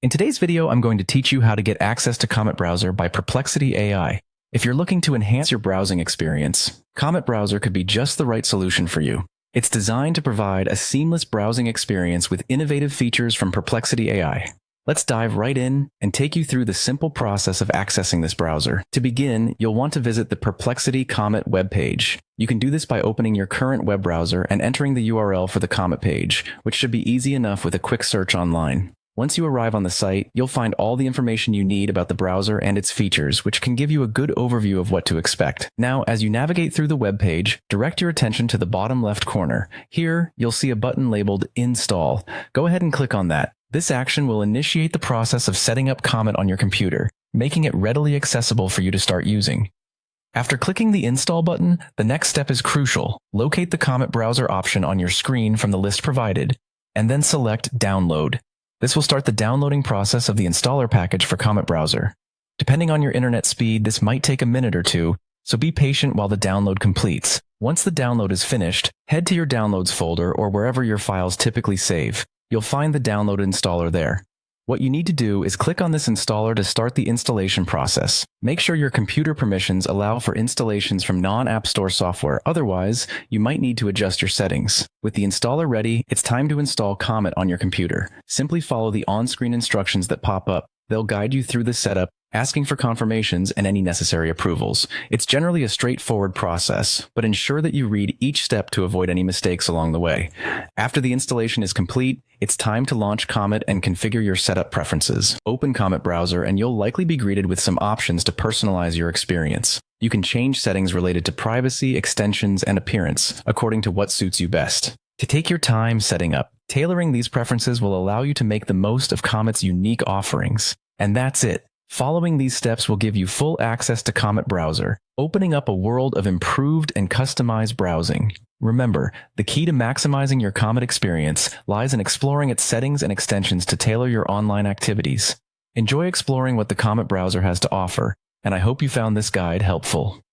In today's video, I'm going to teach you how to get access to Comet Browser by Perplexity AI. If you're looking to enhance your browsing experience, Comet Browser could be just the right solution for you. It's designed to provide a seamless browsing experience with innovative features from Perplexity AI. Let's dive right in and take you through the simple process of accessing this browser. To begin, you'll want to visit the Perplexity Comet webpage. You can do this by opening your current web browser and entering the URL for the Comet page, which should be easy enough with a quick search online. Once you arrive on the site, you'll find all the information you need about the browser and its features, which can give you a good overview of what to expect. Now, as you navigate through the web page, direct your attention to the bottom left corner. Here, you'll see a button labeled Install. Go ahead and click on that. This action will initiate the process of setting up Comet on your computer, making it readily accessible for you to start using. After clicking the Install button, the next step is crucial. Locate the Comet browser option on your screen from the list provided, and then select Download. This will start the downloading process of the installer package for Comet Browser. Depending on your internet speed, this might take a minute or two, so be patient while the download completes. Once the download is finished, head to your Downloads folder or wherever your files typically save. You'll find the download installer there. What you need to do is click on this installer to start the installation process. Make sure your computer permissions allow for installations from non-App Store software, otherwise, you might need to adjust your settings. With the installer ready, it's time to install Comet on your computer. Simply follow the on-screen instructions that pop up. They'll guide you through the setup, asking for confirmations and any necessary approvals. It's generally a straightforward process, but ensure that you read each step to avoid any mistakes along the way. After the installation is complete, it's time to launch Comet and configure your setup preferences. Open Comet Browser and you'll likely be greeted with some options to personalize your experience. You can change settings related to privacy, extensions, and appearance, according to what suits you best. To take your time setting up, tailoring these preferences will allow you to make the most of Comet's unique offerings. And that's it. Following these steps will give you full access to Comet Browser, opening up a world of improved and customized browsing. Remember, the key to maximizing your Comet experience lies in exploring its settings and extensions to tailor your online activities. Enjoy exploring what the Comet Browser has to offer, and I hope you found this guide helpful.